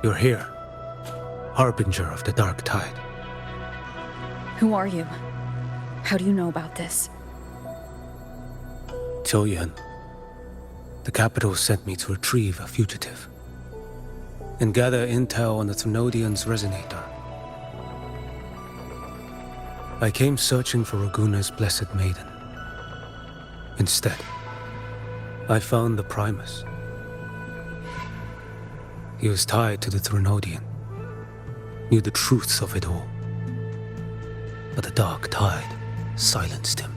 You're here, harbinger of the dark tide. Who are you? How do you know about this? Qiyuan. The capital sent me to retrieve a fugitive and gather intel on the Thrunodian's resonator. I came searching for Raguna's blessed maiden. Instead, I found the Primus. He was tied to the Thrunodian, knew the truths of it all. But the dark tide silenced him.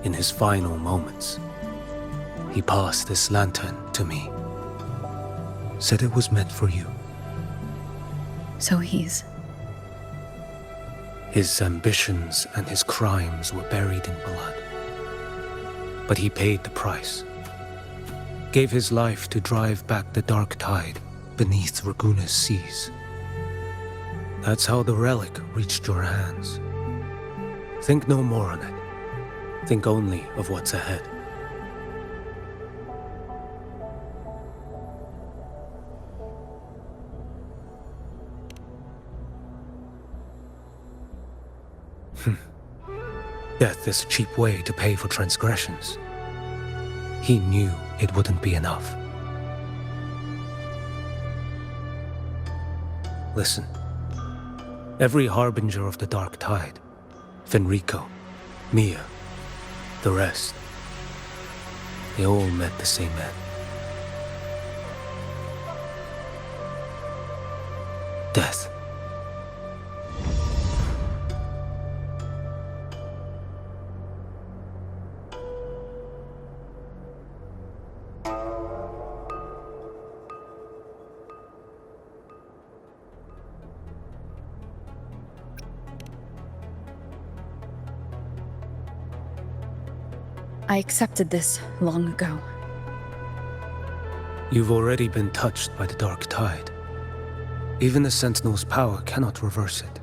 In his final moments, he passed this lantern to me. Said it was meant for you. So he's... His ambitions and his crimes were buried in blood. But he paid the price. Gave his life to drive back the dark tide beneath Raguna's seas. That's how the relic reached your hands. Think no more on it. Think only of what's ahead. Death is a cheap way to pay for transgressions. He knew it wouldn't be enough. Listen. Every harbinger of the dark tide, Fenrico, Mia, the rest, they all met the same end. Death. I accepted this long ago. You've already been touched by the dark tide. Even the Sentinel's power cannot reverse it.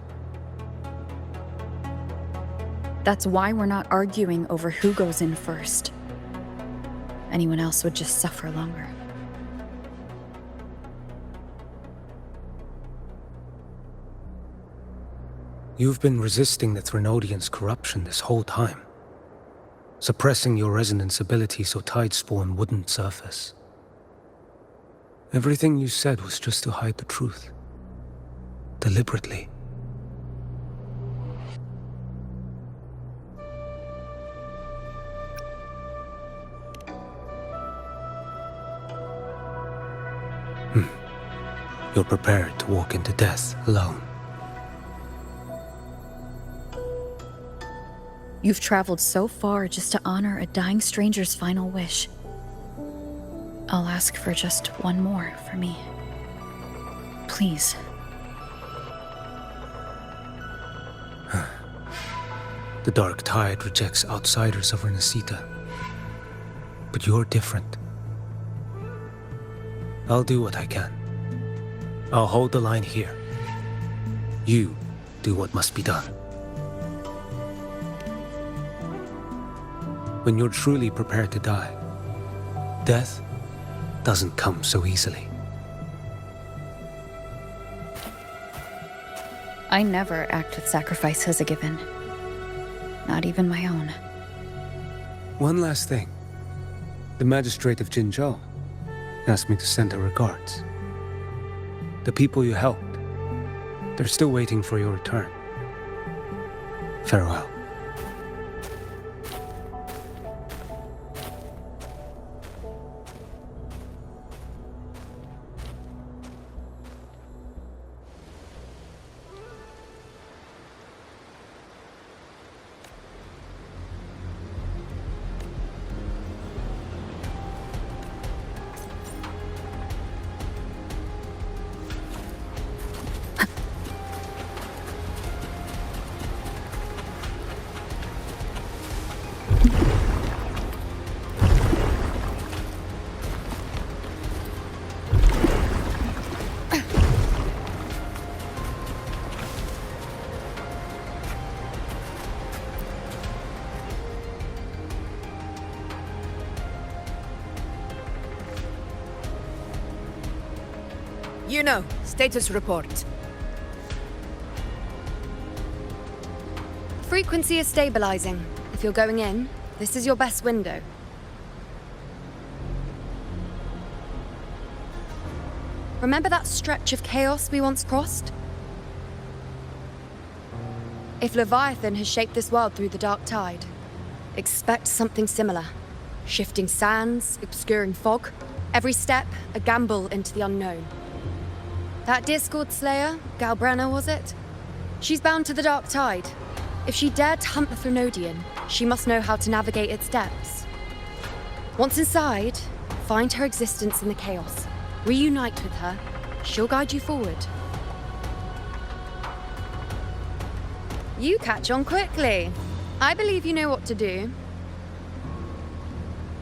That's why we're not arguing over who goes in first. Anyone else would just suffer longer. You've been resisting the Thrunodian's corruption this whole time. Suppressing your resonance ability so Tidespawn wouldn't surface. Everything you said was just to hide the truth. Deliberately. You're prepared to walk into death alone. You've traveled so far just to honor a dying stranger's final wish. I'll ask for just one more for me. Please. The dark tide rejects outsiders of Renacita. But you're different. I'll do what I can. I'll hold the line here. You do what must be done. When you're truly prepared to die, death doesn't come so easily. I never act with sacrifice as a given. Not even my own. One last thing. The magistrate of Jinzhou asked me to send her regards. The people you helped, they're still waiting for your return. Farewell. Status report. Frequency is stabilizing. If you're going in, this is your best window. Remember that stretch of chaos we once crossed? If Leviathan has shaped this world through the dark tide, expect something similar. Shifting sands, obscuring fog, every step a gamble into the unknown. That Discord Slayer, Galbrena was it? She's bound to the dark tide. If she dared to hunt the Thrunodian, she must know how to navigate its depths. Once inside, find her existence in the chaos. Reunite with her. She'll guide you forward. You catch on quickly. I believe you know what to do.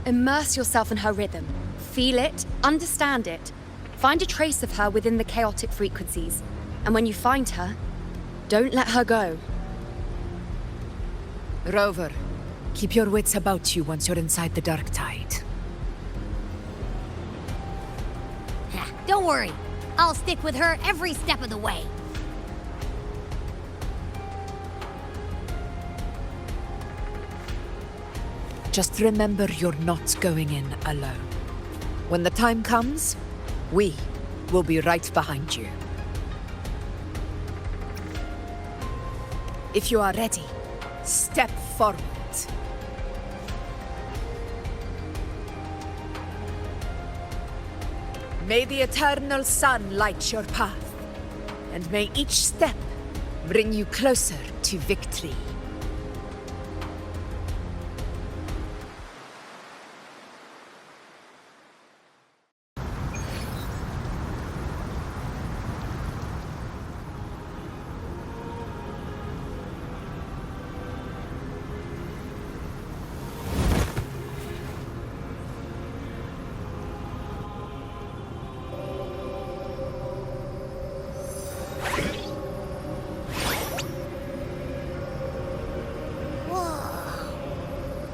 Immerse yourself in her rhythm. Feel it, understand it. Find a trace of her within the chaotic frequencies. And when you find her, don't let her go. Rover, keep your wits about you once you're inside the dark tide. Don't worry. I'll stick with her every step of the way. Just remember you're not going in alone. When the time comes, we will be right behind you. If you are ready, step forward. May the eternal sun light your path, and may each step bring you closer to victory.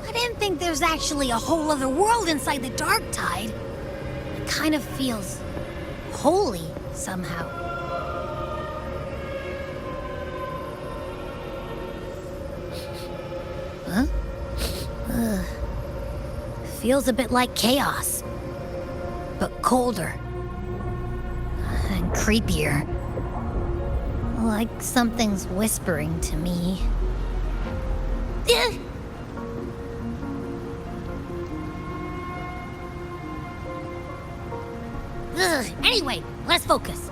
I think there's actually a whole other world inside the dark tide. It kind of feels holy somehow. Huh? Feels a bit like chaos, but colder and creepier. Like something's whispering to me. Anyway, let's focus.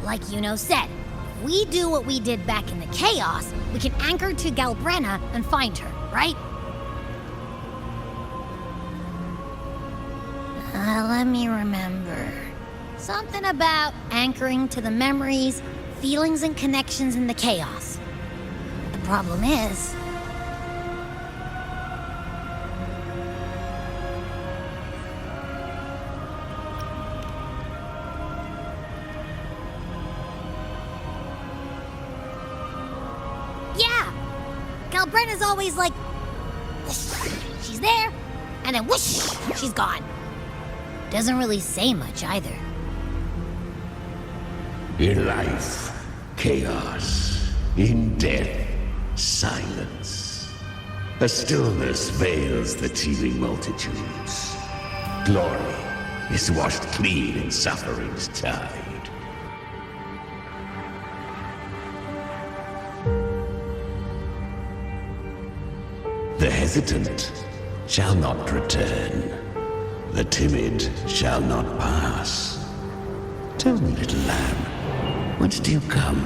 Like Yuno said, if we do what we did back in the chaos, we can anchor to Galbrena and find her, right? Let me remember. Something about anchoring to the memories, feelings, and connections in the chaos. The problem is... Yeah! Galbrena's always like... she's there, and then whoosh, she's gone. Doesn't really say much either. In life, chaos. In death, silence. A stillness veils the teeming multitudes. Glory is washed clean in suffering's tide. The hesitant shall not return. The timid shall not pass. Tell me, little lamb, whence do you come?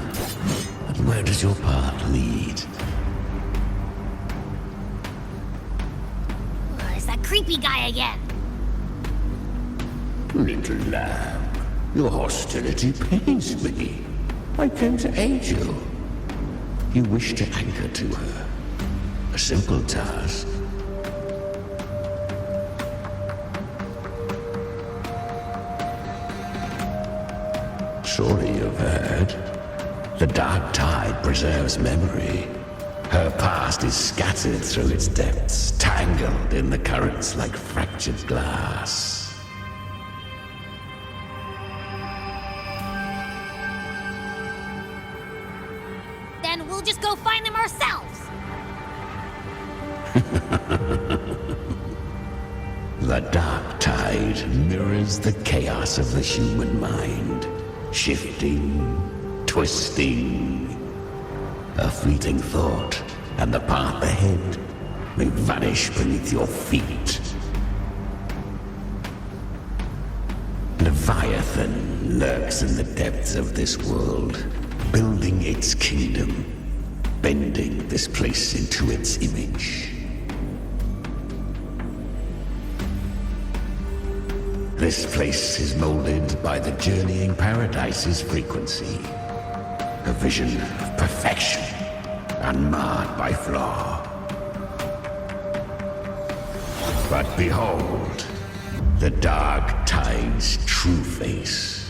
And where does your path lead? It's that creepy guy again. Little lamb, your hostility pains me. I came to aid you. You wish to anchor to her. A simple task. Surely you've heard. The dark tide preserves memory. Her past is scattered through its depths, tangled in the currents like fractured glass. we'll just go find them ourselves. The dark tide mirrors the chaos of the human mind, shifting, twisting. A fleeting thought, and the path ahead may vanish beneath your feet. Leviathan lurks in the depths of this world, building its kingdom, bending this place into its image. This place is molded by the journeying paradise's frequency, a vision of perfection, unmarred by flaw. But behold, the dark tide's true face,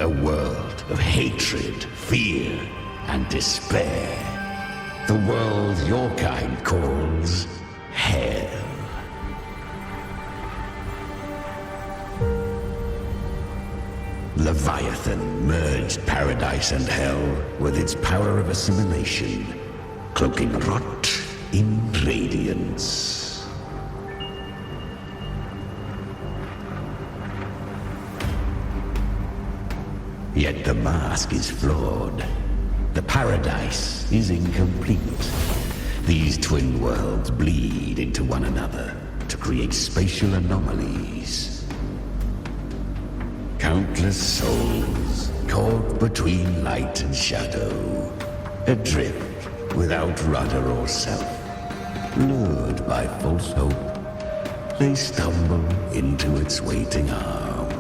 a world of hatred, fear, and despair. The world your kind calls hell. Leviathan merged paradise and hell with its power of assimilation, cloaking rot in radiance. Yet the mask is flawed. The paradise is incomplete. These twin worlds bleed into one another to create spatial anomalies. Countless souls caught between light and shadow, adrift without rudder or self, lured by false hope, they stumble into its waiting arms.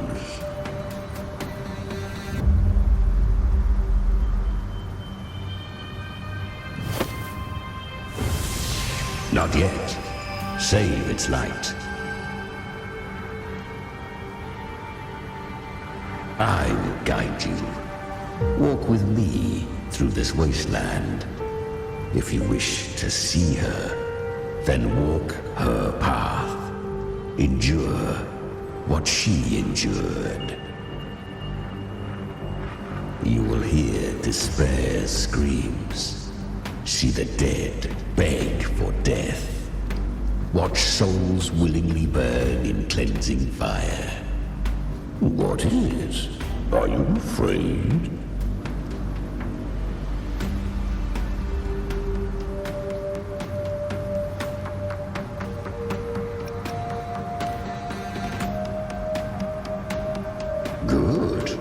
Not yet. Save its light. I will guide you. Walk with me through this wasteland. If you wish to see her, then walk her path. Endure what she endured. You will hear despair's screams. See the dead beg for death. Watch souls willingly burn in cleansing fire. What is? Are you afraid? Good.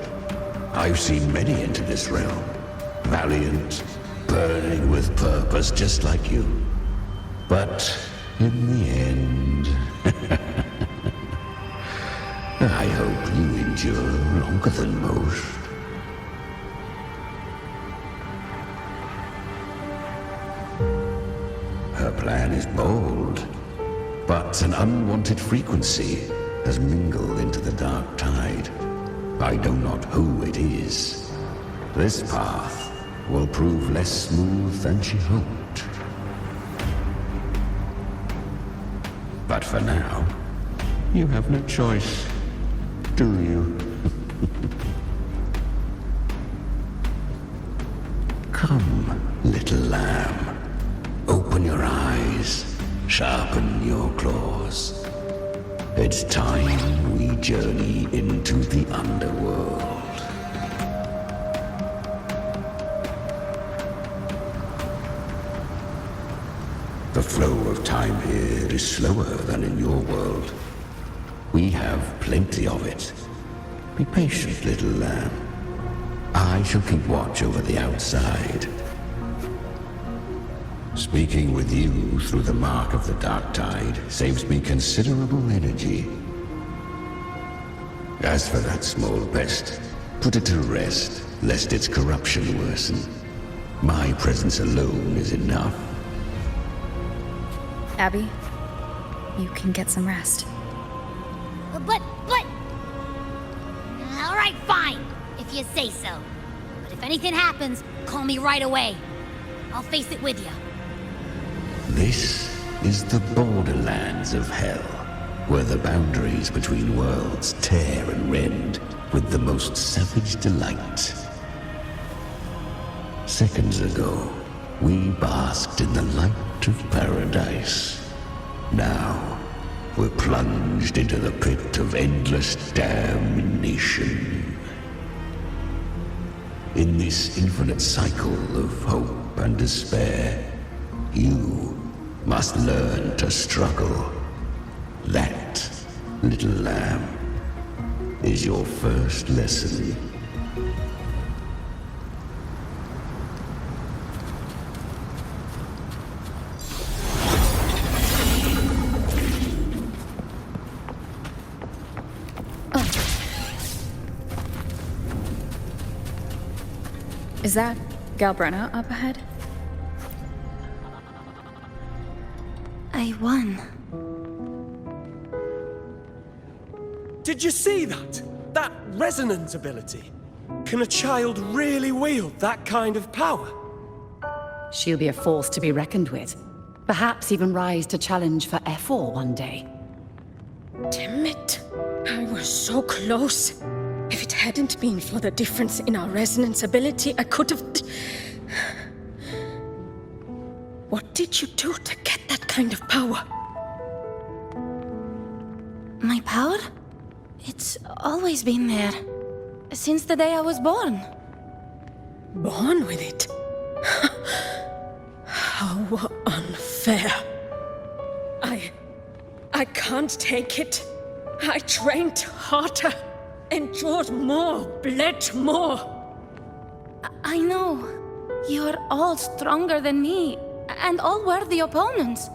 I've seen many enter this realm. Valiant, burning with purpose just like you. But in the end... I hope you endure longer than most. Her plan is bold, but an unwanted frequency has mingled into the dark tide. I know not who it is. This path will prove less smooth than she hoped. But for now, you have no choice. Do you? Come, little lamb. Open your eyes. Sharpen your claws. It's time we journey into the underworld. The flow of time here is slower than in your world. We have plenty of it. Be patient, little lamb. I shall keep watch over the outside. Speaking with you through the mark of the dark tide saves me considerable energy. As for that small pest, put it to rest, lest its corruption worsen. My presence alone is enough. Abby, you can get some rest. But... All right, fine, if you say so. But if anything happens, call me right away. I'll face it with you. This is the borderlands of hell, where the boundaries between worlds tear and rend with the most savage delight. Seconds ago, we basked in the light of paradise. Now, we're plunged into the pit of endless damnation. In this infinite cycle of hope and despair, you must learn to struggle. That, little lamb, is your first lesson. Is that Galbrena up ahead? I won. Did you see that? That resonance ability? Can a child really wield that kind of power? She'll be a force to be reckoned with. Perhaps even rise to challenge for F4 one day. Damn it. I was so close. If it hadn't been for the difference in our resonance ability, I could have... What did you do to get that kind of power? My power? It's always been there. Since the day I was born. Born with it? How unfair. I can't take it. I trained harder, endured more, bled more. I know. You're all stronger than me, and all worthy opponents.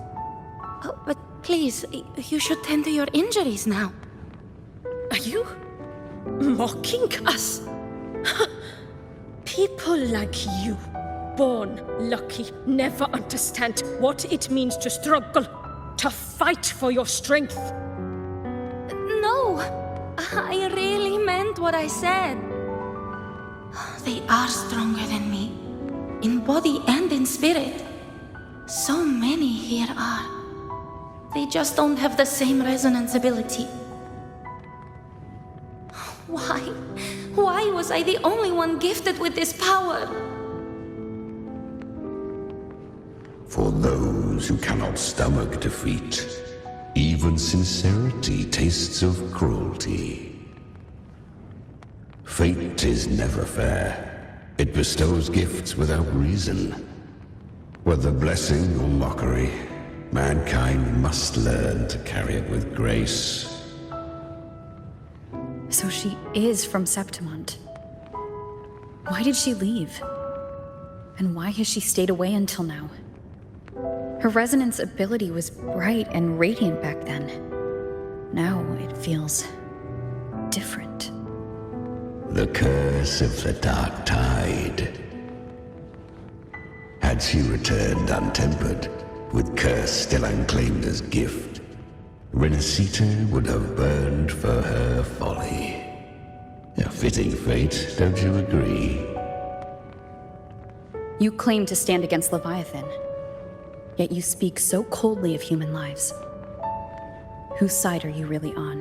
Oh, but please, you should tend to your injuries now. Are you mocking us? People like you, born lucky, never understand what it means to struggle, to fight for your strength. No, I really meant what I said. They are stronger than me, in body and in spirit. So many here are. They just don't have the same resonance ability. Why? Why was I the only one gifted with this power? For those who cannot stomach defeat, even sincerity tastes of cruelty. Fate is never fair. It bestows gifts without reason. Whether blessing or mockery, mankind must learn to carry it with grace. So she is from Septimont. Why did she leave? And why has she stayed away until now? Her resonance ability was bright and radiant back then. Now it feels different. The curse of the dark tide. Had she returned untempered, with curse still unclaimed as gift, Renacita would have burned for her folly. A fitting fate, don't you agree? You claim to stand against Leviathan, yet you speak so coldly of human lives. Whose side are you really on?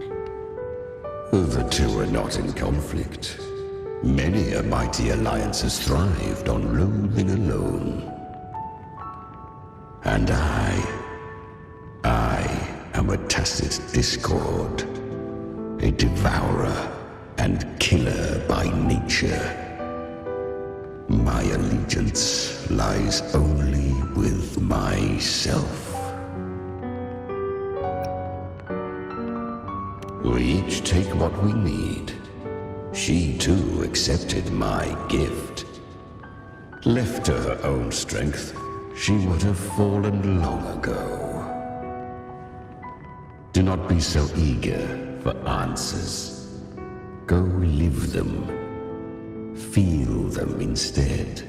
The two are not in conflict. Many a mighty alliance has thrived on loathing alone. And I am a tacit discord, a devourer and killer by nature. My allegiance lies only with myself. We each take what we need. She too accepted my gift. Left to her own strength, she would have fallen long ago. Do not be so eager for answers. Go live them. Feel them instead.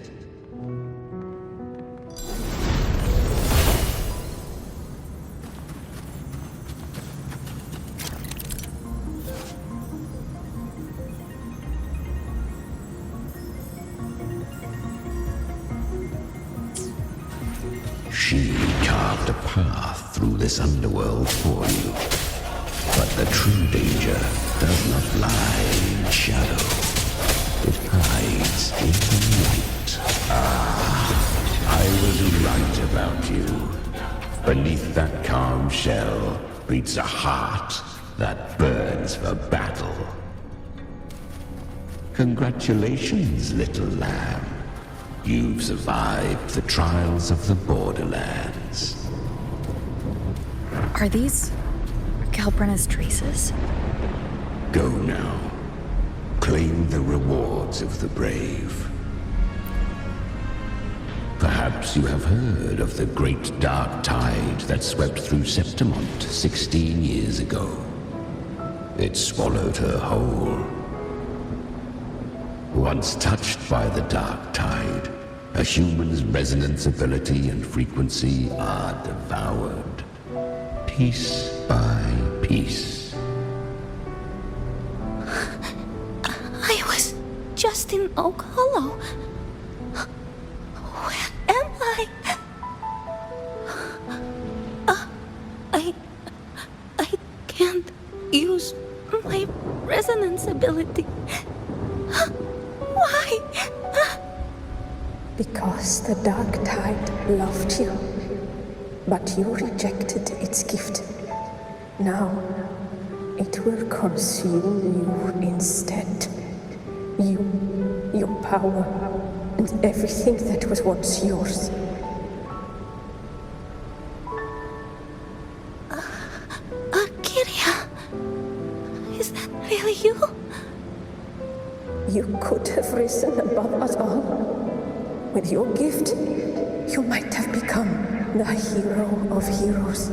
She carved a path through this underworld for you. But the true danger does not lie in shadow. It hides in the light. I was right about you. Beneath that calm shell beats a heart that burns for battle. Congratulations, little lamb. You've survived the trials of the borderlands. Are these Galbrena's traces? Go now. Claim the rewards of the brave. Perhaps you have heard of the great dark tide that swept through Septimont 16 years ago. It swallowed her whole. Once touched by the dark tide, a human's resonance ability and frequency are devoured, piece by piece. I was just in Oak Hollow. Where am I? I can't use my resonance ability. Why? Because the dark tide loved you, but you rejected its gift. Now, it will consume you instead. You, your power, and everything that was once yours. Qiyuan, is that really you? You could have risen above us all. With your gift, you might have become the hero of heroes.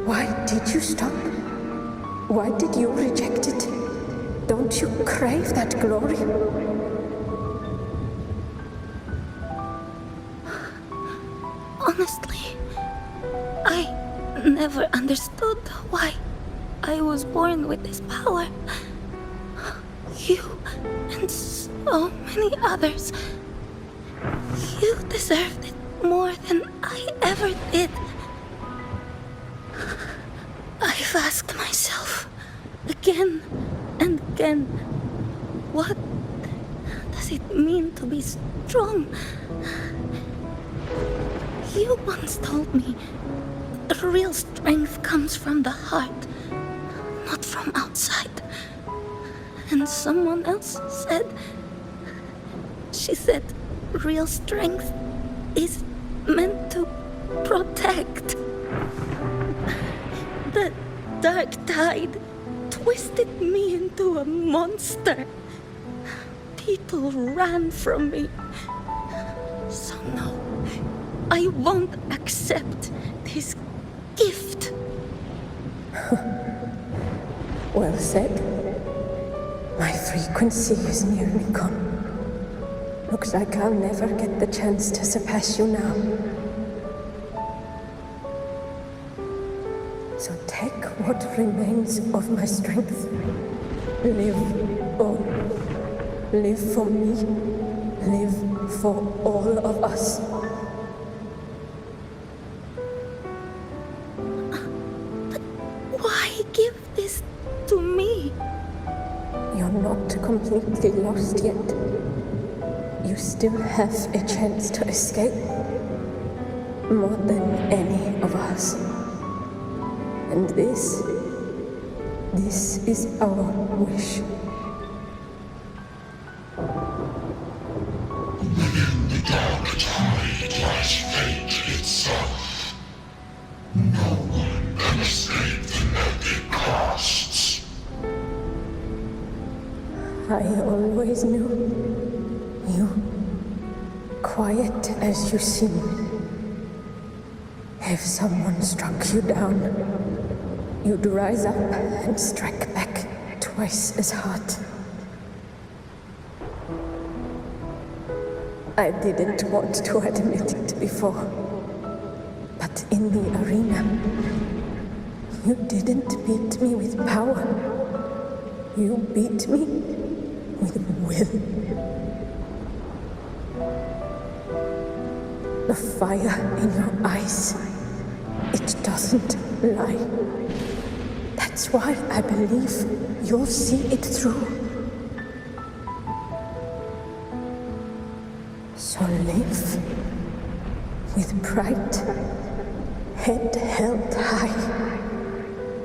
Why did you stop? Why did you reject it? Don't you crave that glory? Honestly, I never understood why I was born with this power. You and so many others. You deserved it more than I ever did. I've asked myself again and again, what does it mean to be strong? You once told me real strength comes from the heart, not from outside. And someone else said, she said, real strength is meant to protect. The dark tide twisted me into a monster. People ran from me. So no, I won't accept this gift. Well said. My frequency is nearly gone. Looks like I'll never get the chance to surpass you now. So take what remains of my strength. Live on. Live for me. Live for all of us. But why give this to me? You're not completely lost yet. You still have a chance to escape. More than any of us. And this is our wish. Within the dark tide lies fate itself. No one can escape the net it casts. I always knew you, quiet as you seem. If someone struck you down, you'd rise up and strike back twice as hard. I didn't want to admit it before, but in the arena, you didn't beat me with power. You beat me with will. The fire in your eyes, it doesn't lie. That's why I believe you'll see it through. So live with pride, head held high,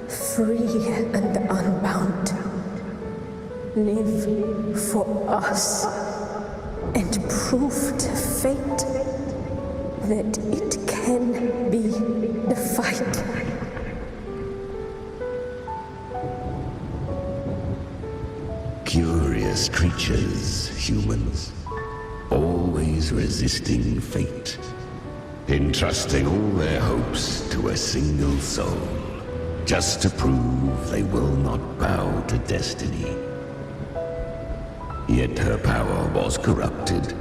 free and unbound. Live for us and prove to fate that it can be defied. Curious creatures, humans, always resisting fate, entrusting all their hopes to a single soul, just to prove they will not bow to destiny. Yet her power was corrupted.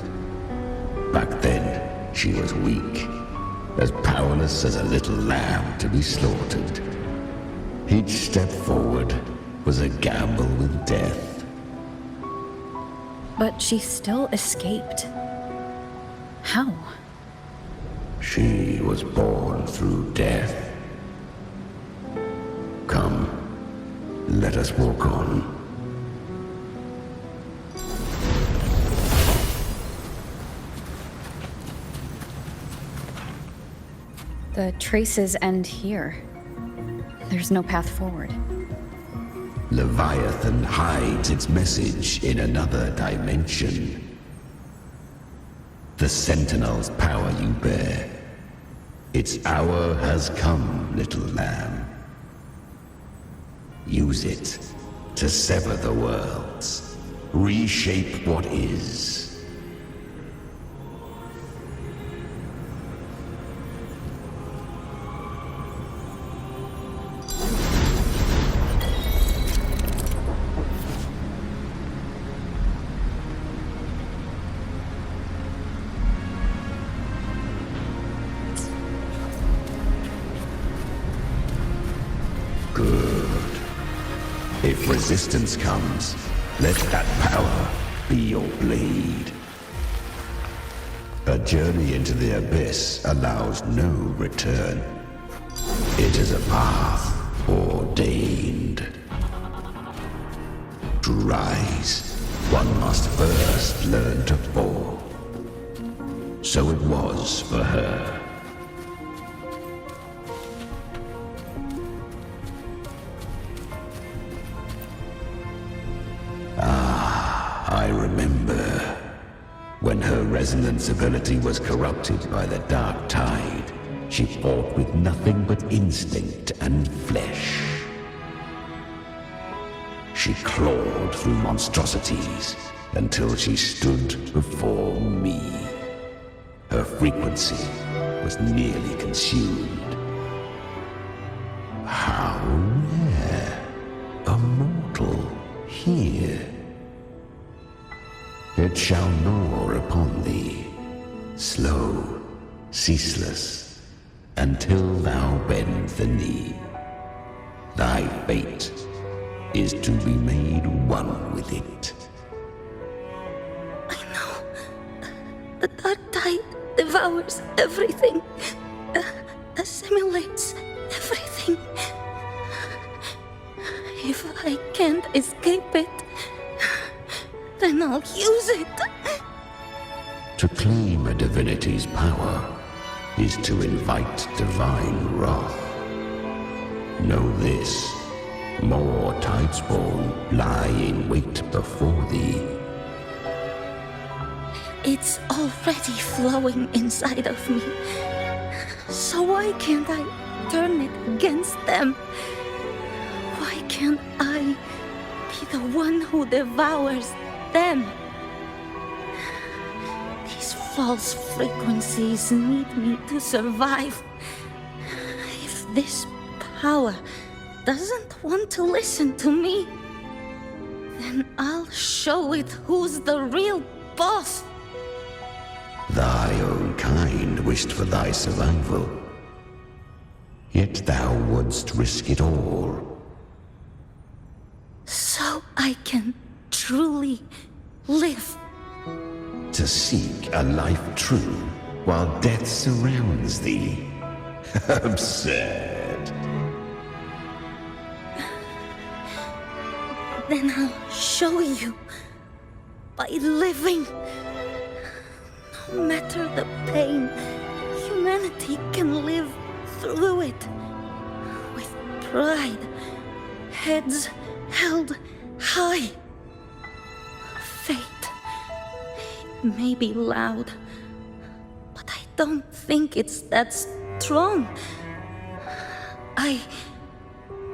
Back then, she was weak, as powerless as a little lamb to be slaughtered. Each step forward was a gamble with death. But she still escaped. How? She was born through death. Come, let us walk on. The traces end here. There's no path forward. Leviathan hides its message in another dimension. The Sentinel's power you bear. Its hour has come, little lamb. Use it to sever the worlds, reshape what is. If resistance comes, let that power be your blade. A journey into the abyss allows no return. It is a path ordained. To rise, one must first learn to fall. So it was for her. I remember when her resonance ability was corrupted by the dark tide. She fought with nothing but instinct and flesh. She clawed through monstrosities until she stood before me. Her frequency was nearly consumed. How rare a mortal here. It shall gnaw upon thee, slow, ceaseless, until thou bend the knee. Thy fate is to be made one with it. I know. The dark tide devours everything, assimilates everything. If I can't escape it, then I'll use it. To claim a divinity's power is to invite divine wrath. Know this, more tidespawn lie in wait before thee. It's already flowing inside of me. So why can't I turn it against them? Why can't I be the one who devours them? These false frequencies need me to survive. If this power doesn't want to listen to me, then I'll show it who's the real boss. Thy own kind wished for thy survival, yet thou wouldst risk it all. So I can truly live. To seek a life true while death surrounds thee. Absurd. Then I'll show you by living. No matter the pain you may we can live through it with pride, heads held high. Fate, it may be loud, but I don't think it's that strong. I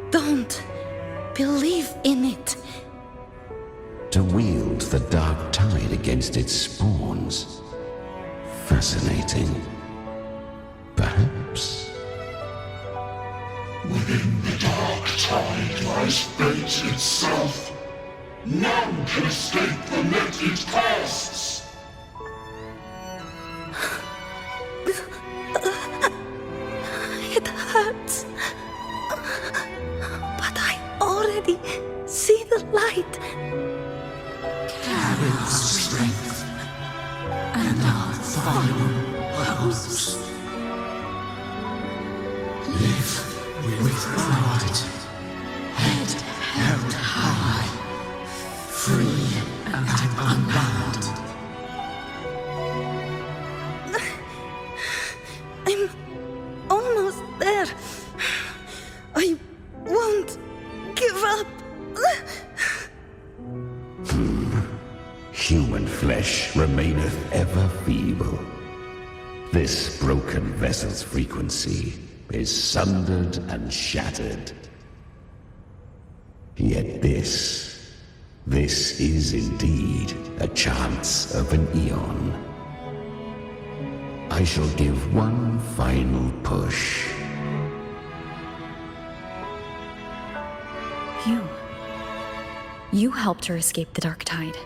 don't believe in it. To wield the dark tide against its spawns. Fascinating. Perhaps. Within the dark tide lies fate itself. None can escape the net it casts. It hurts. But I already see the light. Carry our strength and our final hopes. Live with pride, head held high, free and unbound. I'm almost there. I won't give up. Human flesh remaineth ever feeble. This broken vessel's frequency is sundered and shattered. Yet this is indeed a chance of an eon. I shall give one final push. You helped her escape the dark tide.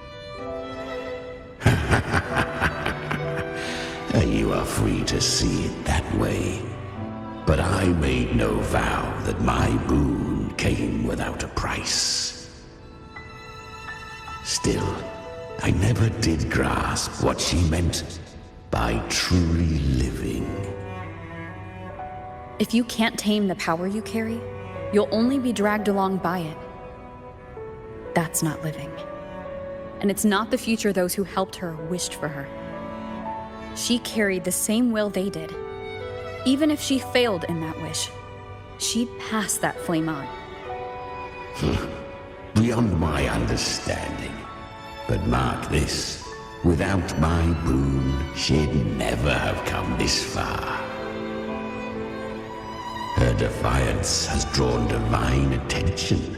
You are free to see it that way. But I made no vow that my boon came without a price. Still, I never did grasp what she meant by truly living. If you can't tame the power you carry, you'll only be dragged along by it. That's not living. And it's not the future those who helped her wished for her. She carried the same will they did. Even if she failed in that wish, she'd pass that flame on. Beyond my understanding. But mark this, without my boon, she'd never have come this far. Her defiance has drawn divine attention.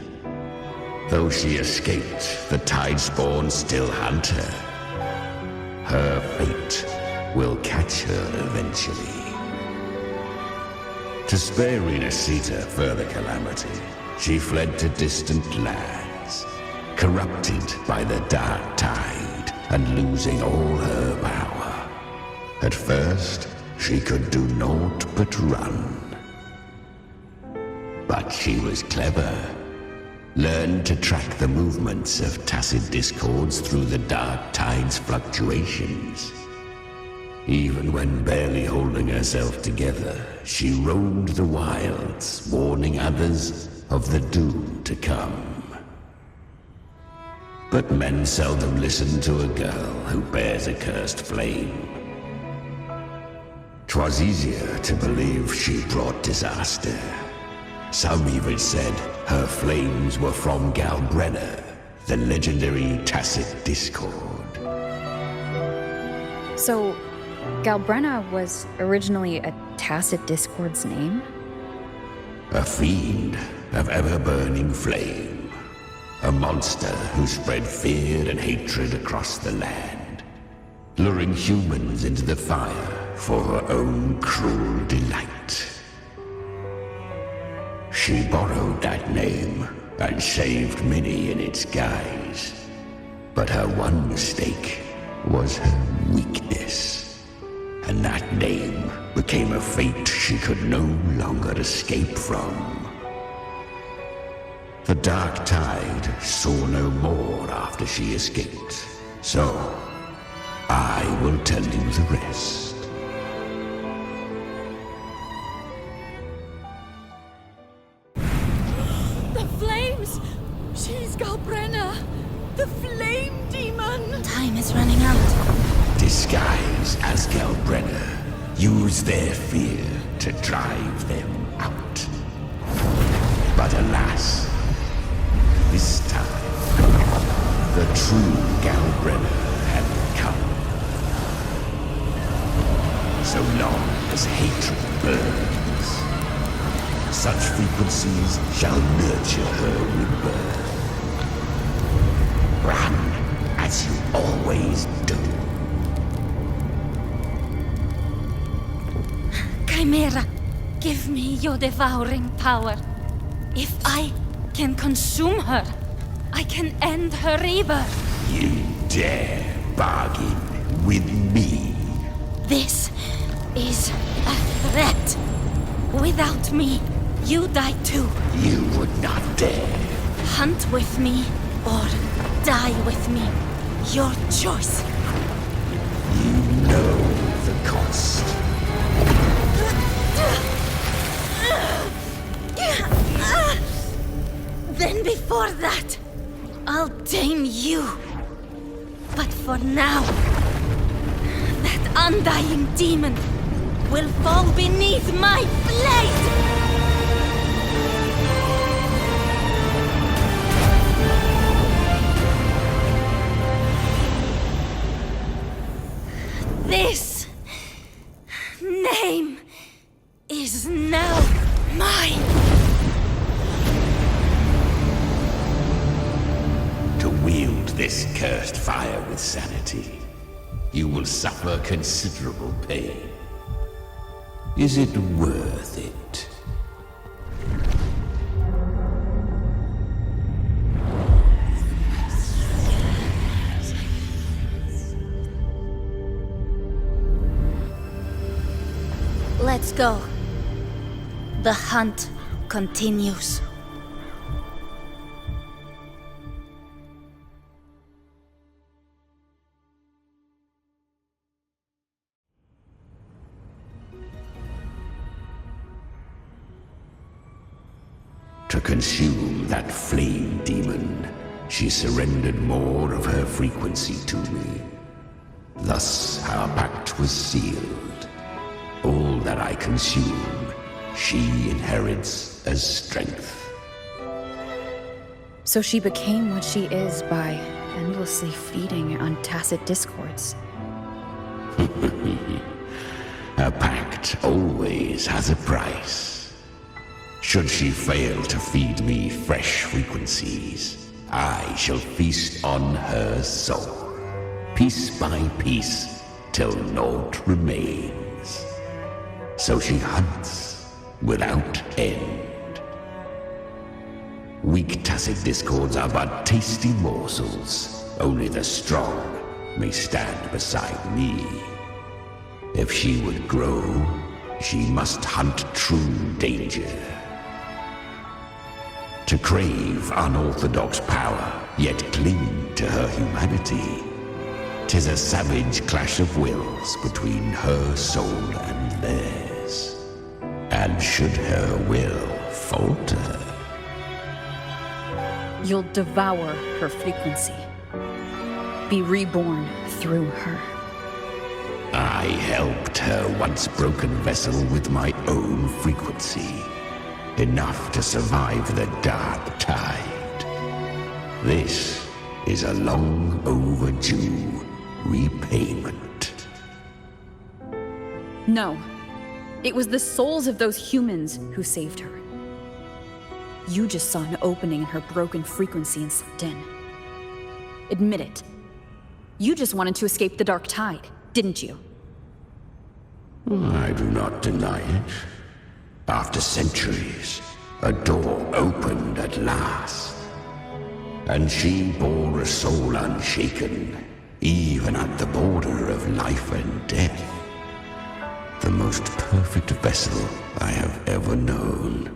Though she escaped, the Tidespawn still hunt her. Her fate will catch her eventually. To spare Renacita further calamity, she fled to distant lands, corrupted by the dark tide and losing all her power. At first, she could do naught but run. But she was clever. Learned to track the movements of tacit discords through the dark tide's fluctuations. Even when barely holding herself together, she roamed the wilds, warning others of the doom to come. But men seldom listen to a girl who bears a cursed flame. 'Twas easier to believe she brought disaster. Some even said her flames were from Galbrena, the legendary tacit discord. So, Galbrena was originally a tacit discord's name? A fiend of ever-burning flame. A monster who spread fear and hatred across the land, luring humans into the fire for her own cruel delight. She borrowed that name and saved many in its guise. But her one mistake was her weakness. And that name became a fate she could no longer escape from. The dark tide saw no more after she escaped. So, I will tell you the rest. The flames! She's Galbrena! The flame demon! Time is running out. Disguised as Galbrena, use their fear to drive them out. But alas, this time, the true Galbrena had come. So long as hatred burns, such frequencies shall nurture her rebirth. Run as you always do. Chimera, give me your devouring power. If I can consume her, I can end her rebirth. You dare bargain with me? This is a threat. Without me, you die too. You would not dare. Hunt with me or die with me. Your choice. You know the cost. Then before that, I'll tame you. But for now, that undying demon will fall beneath my blade! This name is now mine. To wield this cursed fire with sanity, you will suffer considerable pain. Is it worth it? Let's go. The hunt continues. To consume that flame demon, she surrendered more of her frequency to me. Thus our pact was sealed. All that I consume, she inherits as strength. So she became what she is by endlessly feeding on tacit discords. A pact always has a price. Should she fail to feed me fresh frequencies, I shall feast on her soul, piece by piece, till naught remains. So she hunts without end. Weak tacit discords are but tasty morsels. Only the strong may stand beside me. If she would grow, she must hunt true danger. To crave unorthodox power, yet cling to her humanity, 'tis a savage clash of wills between her soul and theirs. And should her will falter, You'll devour her frequency. Be reborn through her. I helped her once broken vessel with my own frequency. Enough to survive the dark tide. This is a long overdue repayment. No. It was the souls of those humans who saved her. You just saw an opening in her broken frequency and slipped in. Admit it. You just wanted to escape the dark tide, didn't you? I do not deny it. After centuries, a door opened at last. And she bore a soul unshaken, even at the border of life and death. The most perfect vessel I have ever known.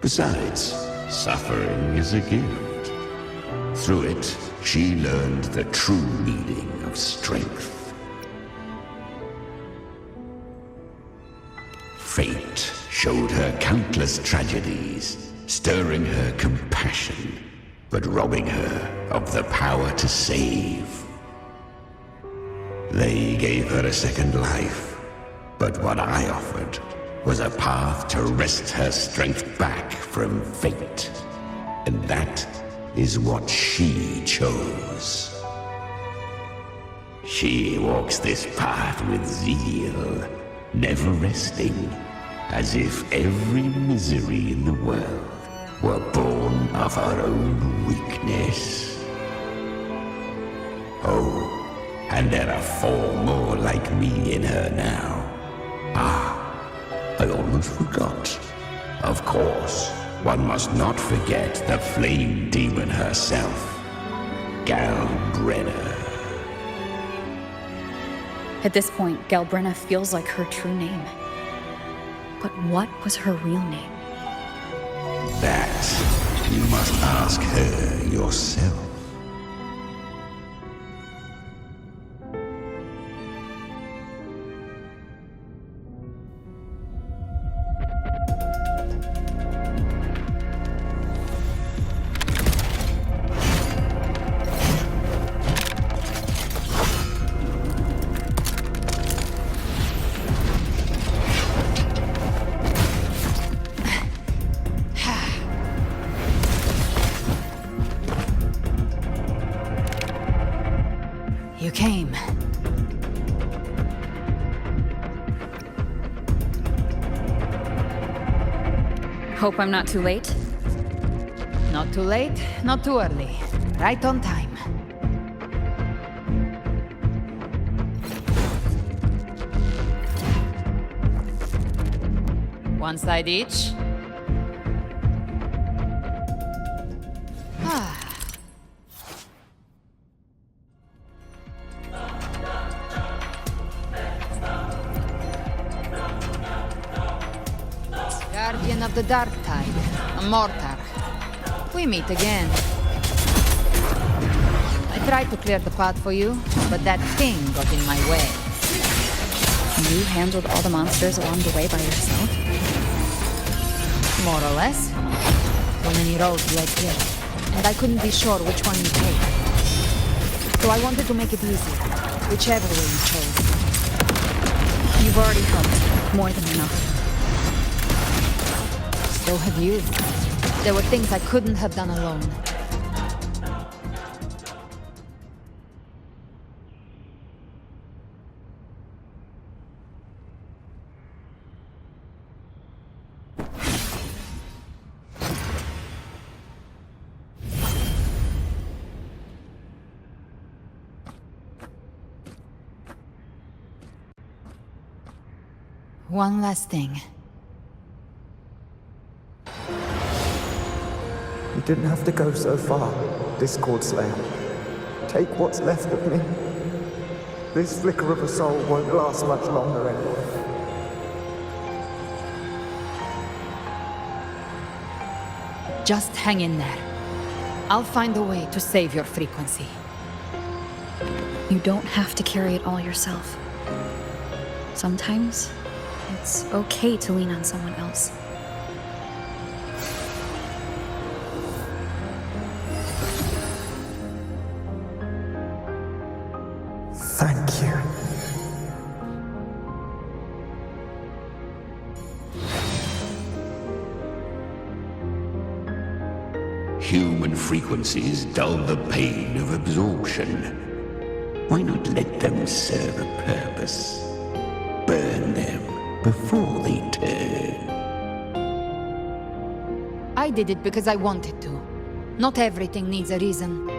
Besides, suffering is a gift. Through it, she learned the true meaning of strength. Fate showed her countless tragedies, stirring her compassion, but robbing her of the power to save. They gave her a second life, but what I offered was a path to wrest her strength back from fate. And that is what she chose. She walks this path with zeal, never resting, as if every misery in the world were born of her own weakness. Oh, and there are 4 more like me in her now. I almost forgot. Of course, one must not forget the flame demon herself, Galbrena. At this point, Galbrena feels like her true name. But what was her real name? That you must ask her yourself. You came. Hope I'm not too late. Not too late, not too early. Right on time. One side each. Guardian of the Dark Tide, a mortar. We meet again. I tried to clear the path for you, but that thing got in my way. You handled all the monsters along the way by yourself? More or less. So many roads led here, and I couldn't be sure which one you take. So I wanted to make it easy, whichever way you chose. You've already helped, more than enough. So have you. There were things I couldn't have done alone. One last thing. You didn't have to go so far, Discord Slayer. Take what's left of me. This flicker of a soul won't last much longer anyway. Just hang in there. I'll find a way to save your frequency. You don't have to carry it all yourself. Sometimes, it's okay to lean on someone else. Thank you. Human frequencies dull the pain of absorption. Why not let them serve a purpose? Burn them before they turn. I did it because I wanted to. Not everything needs a reason.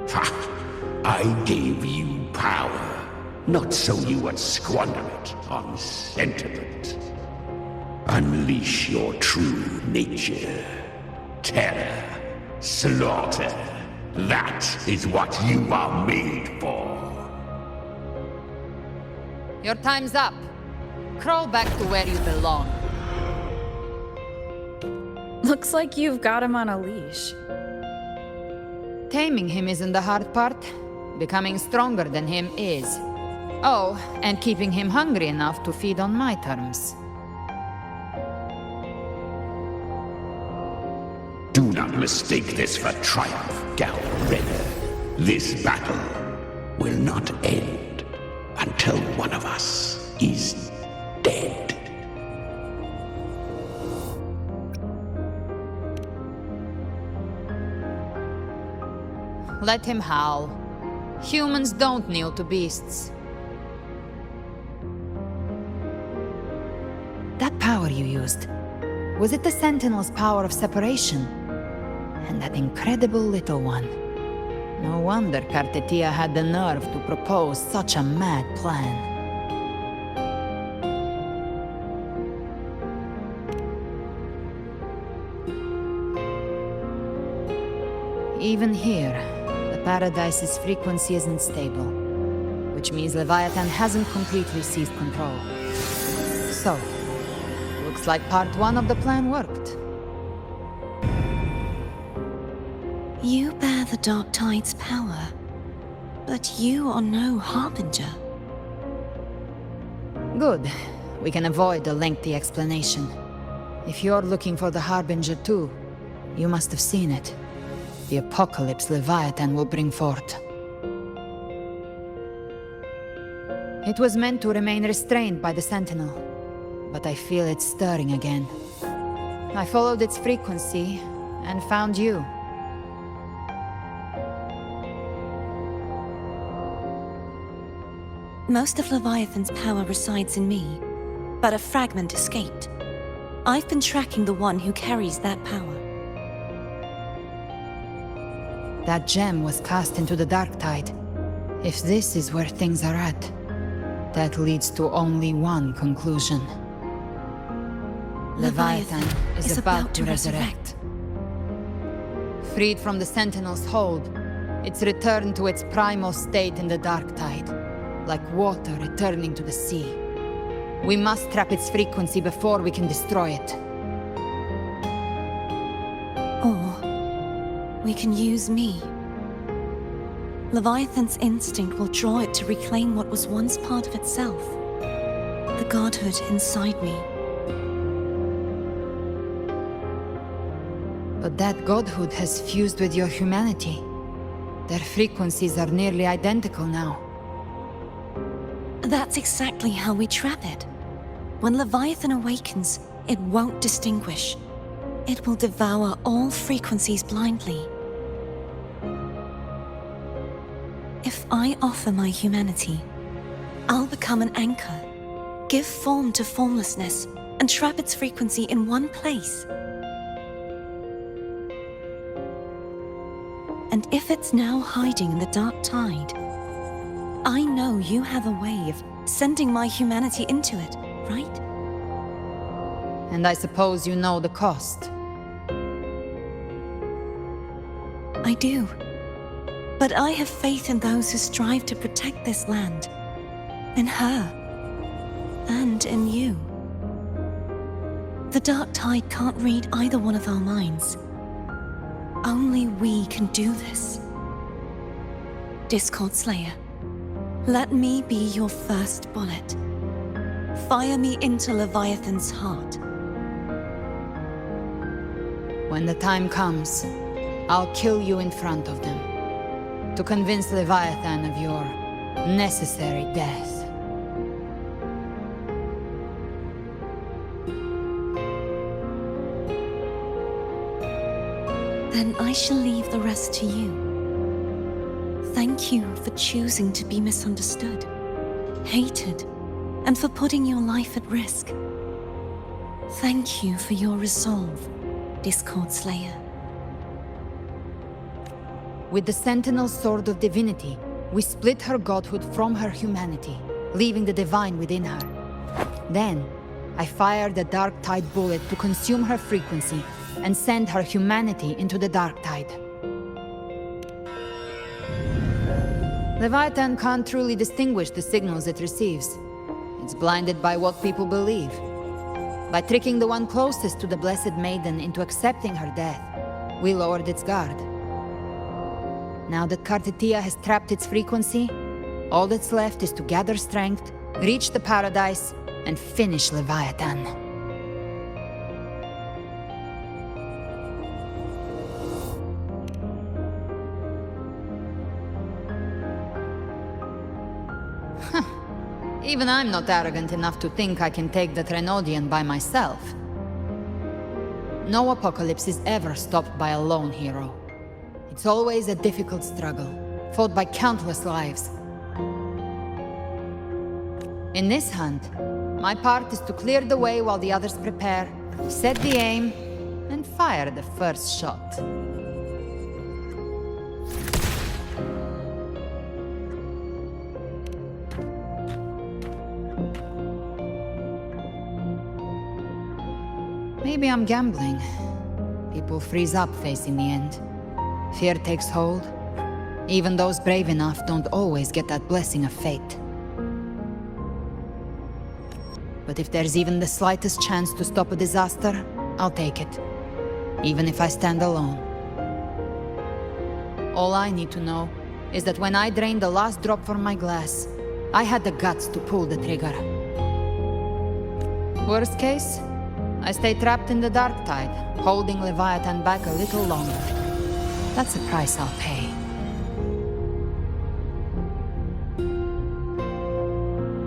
Ha! I gave you power, not so you would squander it on sentiment. Unleash your true nature. Terror, slaughter. That is what you are made for. Your time's up. Crawl back to where you belong. Looks like you've got him on a leash. Taming him isn't the hard part. Becoming stronger than him is. Oh, and keeping him hungry enough to feed on my terms. not mistake this for triumph, Galbrena. This battle will not end until one of us is dead. Let him howl. Humans don't kneel to beasts. That power you used, was it the Sentinel's power of separation? And that incredible little one. No wonder Kartetia had the nerve to propose such a mad plan. Even here, the Paradise's frequency isn't stable, which means Leviathan hasn't completely seized control. So, looks like part 1 of the plan worked. You bear the Dark Tide's power, but you are no Harbinger. Good. We can avoid a lengthy explanation. If you're looking for the Harbinger too, you must have seen it. The apocalypse Leviathan will bring forth. It was meant to remain restrained by the Sentinel, but I feel it stirring again. I followed its frequency and found you. Most of Leviathan's power resides in me, but a fragment escaped. I've been tracking the one who carries that power. That gem was cast into the Dark Tide. If this is where things are at, that leads to only one conclusion. Leviathan is about to resurrect. Freed from the Sentinel's hold, it's returned to its primal state in the Dark Tide, like water returning to the sea. We must trap its frequency before we can destroy it. Or we can use me. Leviathan's instinct will draw it to reclaim what was once part of itself. The godhood inside me. But that godhood has fused with your humanity. Their frequencies are nearly identical now. That's exactly how we trap it. When Leviathan awakens, it won't distinguish. It will devour all frequencies blindly. If I offer my humanity, I'll become an anchor, give form to formlessness, and trap its frequency in one place. And if it's now hiding in the Dark Tide, I know you have a way of sending my humanity into it, right? And I suppose you know the cost. I do. But I have faith in those who strive to protect this land. In her. And in you. The Dark Tide can't read either one of our minds. Only we can do this. Discord Slayer, let me be your first bullet. Fire me into Leviathan's heart. When the time comes, I'll kill you in front of them. To convince Leviathan of your necessary death. Then I shall leave the rest to you. Thank you for choosing to be misunderstood, hated, and for putting your life at risk. Thank you for your resolve, Discord Slayer. With the Sentinel's Sword of Divinity, we split her godhood from her humanity, leaving the divine within her. Then, I fired the Dark Tide bullet to consume her frequency and send her humanity into the Dark Tide. Leviathan can't truly distinguish the signals it receives. It's blinded by what people believe. By tricking the one closest to the Blessed Maiden into accepting her death, we lowered its guard. Now that Kartetia has trapped its frequency, all that's left is to gather strength, reach the Paradise, and finish Leviathan. Even I'm not arrogant enough to think I can take the Trenodian by myself. No apocalypse is ever stopped by a lone hero. It's always a difficult struggle, fought by countless lives. In this hunt, my part is to clear the way while the others prepare, set the aim, and fire the first shot. Maybe I'm gambling. People freeze up facing the end. Fear takes hold. Even those brave enough don't always get that blessing of fate. But if there's even the slightest chance to stop a disaster, I'll take it. Even if I stand alone. All I need to know is that when I drained the last drop from my glass, I had the guts to pull the trigger. Worst case, I stay trapped in the dark tide, holding Leviathan back a little longer. That's the price I'll pay.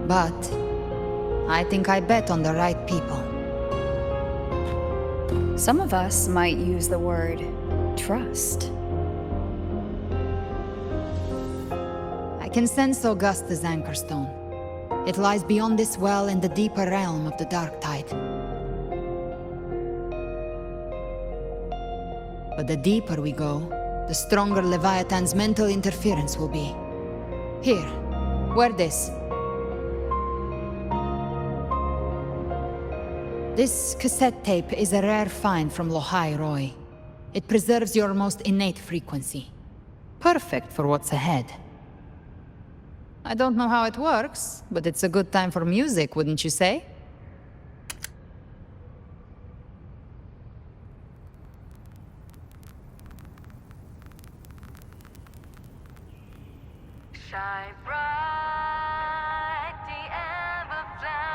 But I think I bet on the right people. Some of us might use the word trust. I can sense Augusta's anchorstone. It lies beyond this well in the deeper realm of the dark tide. But the deeper we go, the stronger Leviathan's mental interference will be. Here, wear this. This cassette tape is a rare find from Lohai Roy. It preserves your most innate frequency. Perfect for what's ahead. I don't know how it works, but it's a good time for music, wouldn't you say?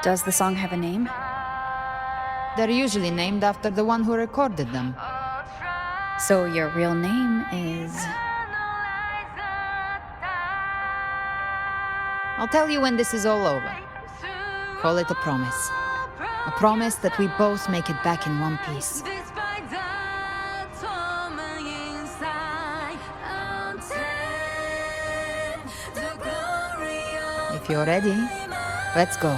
Does the song have a name? They're usually named after the one who recorded them. So your real name is... I'll tell you when this is all over. Call it a promise. A promise that we both make it back in one piece. If you're ready, let's go.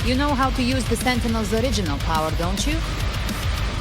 You know how to use the Sentinel's original power, don't you?